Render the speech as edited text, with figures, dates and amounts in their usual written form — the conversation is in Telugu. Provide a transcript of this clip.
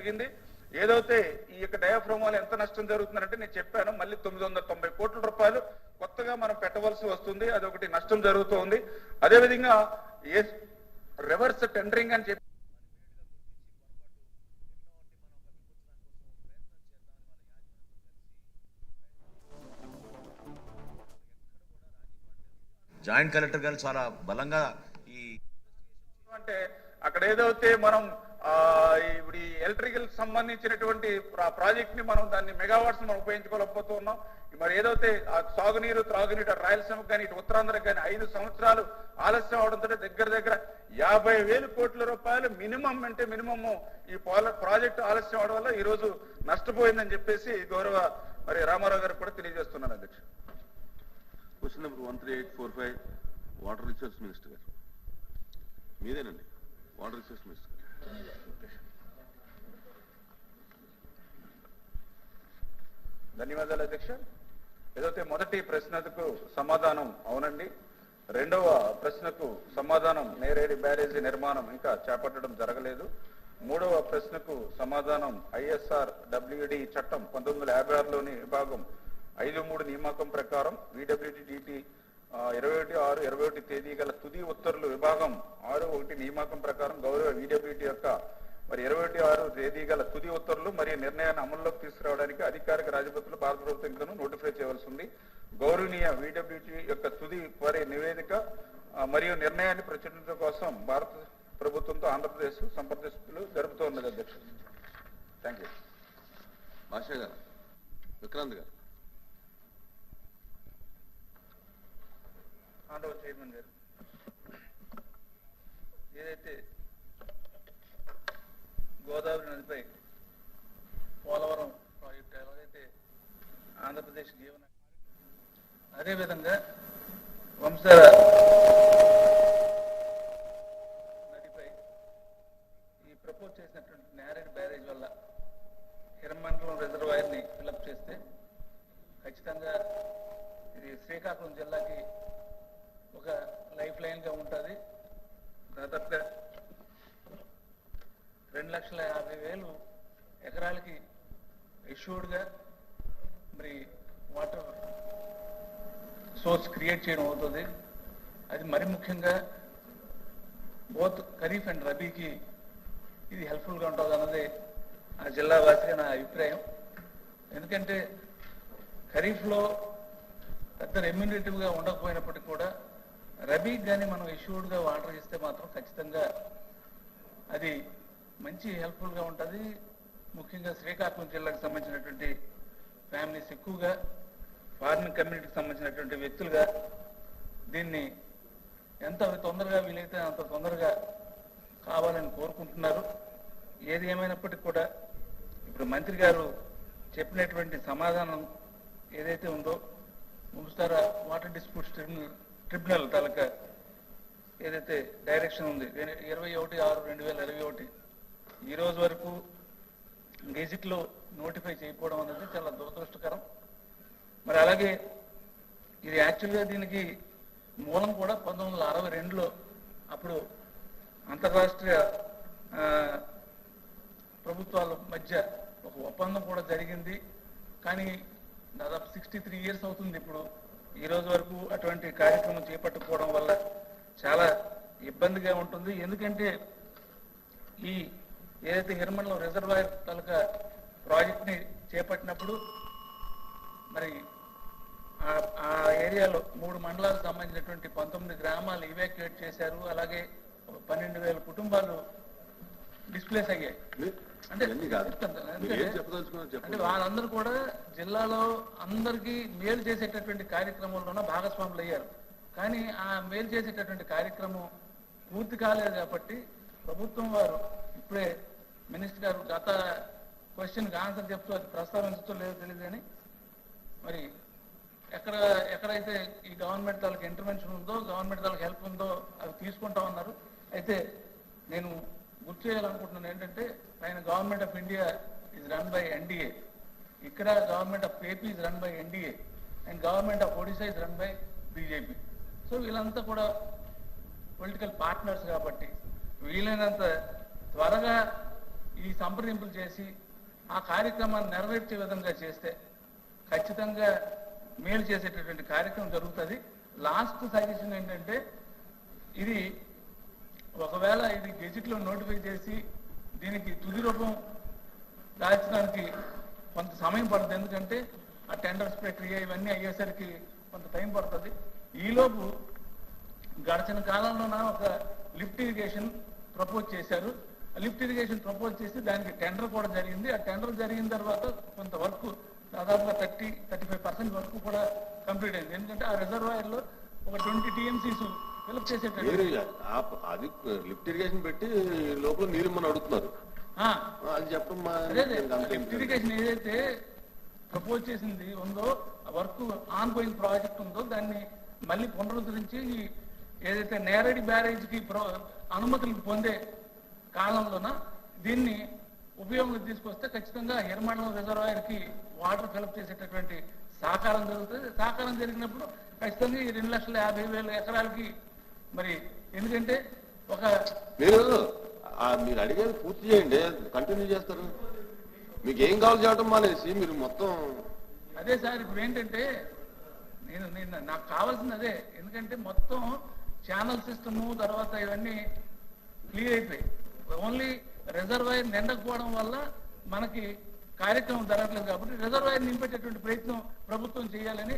జరిగింది. ఏదైతే ఈ యొక్క డయాఫ్రామ్ వల్ల ఎంత నష్టం జరుగుతుందంటే నేను చెప్పాను, మళ్ళీ 990 కోట్ల రూపాయలు కొత్తగా మనం పెట్టవలసి వస్తుంది. అదొకటి నష్టం జరుగుతోంది. అదేవిధంగా రివర్స్ టెండరింగ్ అని చెప్పి జాయింట్ కలెక్టర్ గారు చాలా బలంగా ఈ అంటే అక్కడ ఏదైతే మనం ఇప్పుడు ఈ ఎలక్ట్రికల్ సంబంధించినటువంటి ప్రాజెక్ట్ ని మనం దాన్ని మెగావాట్స్ మనం ఉపయోగించుకోలేకపోతూ ఉన్నాం. మరి ఏదైతే సాగునీరు త్రాగునీరు రాయలసీమకు కానీ ఇటు ఉత్తరాంధ్రకు కానీ 5 సంవత్సరాలు ఆలస్యం అవడంతో దగ్గర 50,000 కోట్ల రూపాయలు మినిమం అంటే మినిమమ్ ఈ ప్రాజెక్టు ఆలస్యం అవడం వల్ల ఈ రోజు నష్టపోయిందని చెప్పేసి గౌరవ మరి రామారావు గారు కూడా తెలియజేస్తున్నాను. అధ్యక్ష, question number 13845 water resource minister గారు మీదేనండి. వాటర్ రిసోర్స్ మినిస్టర్ గారు. ధన్యవాదాలు అధ్యక్ష. ఏదైతే మొదటి ప్రశ్నకు సమాధానం అవునండి. రెండవ ప్రశ్నకు సమాధానం నేరేడి బ్యారేజీ నిర్మాణం ఇంకా చేపట్టడం జరగలేదు. మూడవ ప్రశ్నకు సమాధానం ISR WD చట్టం 1956లోని విభాగం 5(3) నియామకం ప్రకారం VWDT 21/6/21 తేదీ గల తుది ఉత్తర్వులు విభాగం 6(1) నియామకం ప్రకారం గౌరవ VWD యొక్క మరి 21/6 తేదీ గల తుది ఉత్తర్వులు మరియు నిర్ణయాన్ని అమల్లోకి తీసుకురావడానికి అధికారిక రాజపత్రులు భారత ప్రభుత్వం నోటిఫై చేయవలసి ఉంది. గౌరవనీయ VWD యొక్క తుది వారి నివేదిక మరియు నిర్ణయాన్ని ప్రచురించడం కోసం భారత ప్రభుత్వంతో ఆంధ్రప్రదేశ్ సంప్రదింపులు జరుపుతూ ఉన్నది. అధ్యక్ష, థ్యాంక్ యూ. భాషా గారు, విక్రాంత్ గారు. ఆంధ్ర చైర్మన్ గారు, ఏదైతే గోదావరి నదిపై పోలవరం ప్రాజెక్టు ఎలాగైతే ఆంధ్రప్రదేశ్ జీవన అదేవిధంగా వంశధార నదిపై ఈ ప్రపోజ్ చేసినటువంటి నేరేడ్ బ్యారేజ్ వల్ల హిరమండలం రిజర్వాయర్ని ఫిలప్ చేస్తే ఖచ్చితంగా ఇది శ్రీకాకుళం జిల్లాకి ఒక లైఫ్ లైన్గా ఉంటుంది. దాదాపుగా 2,50,000 ఎకరాలకి ఎష్యూర్డ్గా మరి వాటర్ సోర్స్ క్రియేట్ చేయడం అవుతుంది. అది మరి ముఖ్యంగా బోత్ ఖరీఫ్ అండ్ రబీకి ఇది హెల్ప్ఫుల్గా ఉంటుంది అన్నది ఆ జిల్లా వాసిగా నా అభిప్రాయం. ఎందుకంటే ఖరీఫ్లో పెద్ద రెమ్యూనేటివ్గా ఉండకపోయినప్పటికీ కూడా రబీకి కానీ మనం ఎష్యూర్డ్గా వాటర్ ఇస్తే మాత్రం ఖచ్చితంగా అది మంచి హెల్ప్ఫుల్గా ఉంటుంది. ముఖ్యంగా శ్రీకాకుళం జిల్లాకు సంబంధించినటువంటి ఫ్యామిలీస్ ఎక్కువగా ఫార్మింగ్ కమ్యూనిటీకి సంబంధించినటువంటి వ్యక్తులుగా దీన్ని ఎంత తొందరగా వీలైతే అంత తొందరగా కావాలని కోరుకుంటున్నారు. ఏది ఏమైనప్పటికీ కూడా ఇప్పుడు మంత్రి గారు చెప్పినటువంటి సమాధానం ఏదైతే ఉందో ముస్తారా వాటర్ డిస్ప్యూట్స్ ట్రిబ్యునల్ తాలూకా ఏదైతే డైరెక్షన్ ఉంది 21/6/2021 ఈ రోజు వరకు గెజిట్లో నోటిఫై చేయకపోవడం అనేది చాలా దురదృష్టకరం. మరి అలాగే ఇది యాక్చువల్గా దీనికి మూలం కూడా 1962లో అప్పుడు అంతర్రాష్ట్రీయ ప్రభుత్వాల మధ్య ఒక ఒప్పందం కూడా జరిగింది. కానీ దాదాపు 63 ఇయర్స్ అవుతుంది ఇప్పుడు. ఈ రోజు వరకు అటువంటి కార్యక్రమం చేపట్టకపోవడం వల్ల చాలా ఇబ్బందిగా ఉంటుంది. ఎందుకంటే ఈ ఏదైతే హిరమండలం రిజర్వాయర్ తాలూకా ప్రాజెక్ట్ని చేపట్టినప్పుడు మరి ఆ ఏరియాలో 3 మండలాలకు సంబంధించినటువంటి 19 గ్రామాలు ఇవాక్యుయేట్ చేశారు. అలాగే 12,000 కుటుంబాలు డిస్ప్లేస్ అయ్యాయి. అంటే వాళ్ళందరూ కూడా జిల్లాలో అందరికీ మేలు చేసేటటువంటి కార్యక్రమంలోనే భాగస్వాములు అయ్యారు. కానీ ఆ మేలు చేసేటటువంటి కార్యక్రమం పూర్తి కాలేదు కాబట్టి ప్రభుత్వం వారు ఇప్పుడే మినిస్టర్ గారు గత క్వశ్చన్కి ఆన్సర్ చెప్తూ అది ప్రస్తావించడం లేదో తెలియదు. కానీ మరి ఎక్కడైతే ఈ గవర్నమెంట్ తాలూకు ఇంటర్వెన్షన్ ఉందో గవర్నమెంట్ తాలూకు హెల్ప్ ఉందో అవి తీసుకుంటా ఉన్నారు. అయితే నేను గుర్తు చేయాలనుకుంటున్నాను ఏంటంటే ఆయన government of India is run by NDA, ఇక్కడ government of AP is run by NDA and government of Odisha is run by BJP. So వీళ్ళంతా కూడా పొలిటికల్ పార్ట్నర్స్ కాబట్టి వీలైనంత త్వరగా ఈ సంప్రదింపులు చేసి ఆ కార్యక్రమాన్ని నెరవేర్చే విధంగా చేస్తే ఖచ్చితంగా మేలు చేసేటటువంటి కార్యక్రమం జరుగుతుంది. లాస్ట్ సజెషన్ ఏంటంటే, ఇది ఒకవేళ ఇది గెజిట్లో నోటిఫై చేసి దీనికి తుది రూపం దాల్చడానికి కొంత సమయం పడుతుంది. ఎందుకంటే ఆ టెండర్స్ ప్రక్రియ ఇవన్నీ అయ్యేసరికి కొంత టైం పడుతుంది. ఈలోపు గడిచిన కాలంలోన ఒక లిఫ్ట్ ఇరిగేషన్ ప్రపోజ్ చేశారు. లిఫ్ట్ ఇరిగేషన్ ప్రపోజ్ చేసి దానికి టెండర్ కూడా జరిగింది. ఆ టెండర్ జరిగిన తర్వాత కొంత వర్క్ దాదాపుగా 35% వరకు కూడా కంప్లీట్ అయింది. ఎందుకంటే ఆ రిజర్వాయర్లో ఒక 20 TMCs ఫిలప్ చేసేటట్టు అది లిఫ్ట్ ఇరిగేషన్ పెట్టి లోపల నీరు మనం అడుగుతున్నారు. అది చెప్పమ్మా. లిఫ్ట్ ఇరిగేషన్ ఏదైతే ప్రపోజ్ చేసింది ఉందో, ఆ వర్క్ ఆన్ గోయింగ్ ప్రాజెక్ట్ ఉందో దాన్ని మళ్ళీ పునరుద్ధరించి ఏదైతే నేరేడి బ్యారేజ్కి అనుమతులు పొందే కాలంలోన దీన్ని ఉపయోగంలోకి తీసుకొస్తే ఖచ్చితంగా హిరమండలం రిజర్వాయర్కి వాటర్ ఫిలప్ చేసేటటువంటి సహకారం జరుగుతుంది. సహకారం జరిగినప్పుడు ఖచ్చితంగా ఈ 2,50,000 ఎకరాలకి మరి, ఎందుకంటే ఒక మీరు అడిగేది పూర్తి చేయండి, కంటిన్యూ చేస్తారు. మీకు ఏం కావాలి చేయడం మానేసి మీరు మొత్తం అదే సార్. ఇప్పుడు ఏంటంటే నేను నాకు కావాల్సింది అదే. ఎందుకంటే మొత్తం ఛానల్ సిస్టము తర్వాత ఇవన్నీ క్లియర్ అయిపోయి ఓన్లీ రిజర్వాయర్ నిండకపోవడం వల్ల మనకి కార్యక్రమం జరగట్లేదు. కాబట్టి రిజర్వాయర్ నింపేటటువంటి ప్రయత్నం ప్రభుత్వం చేయాలని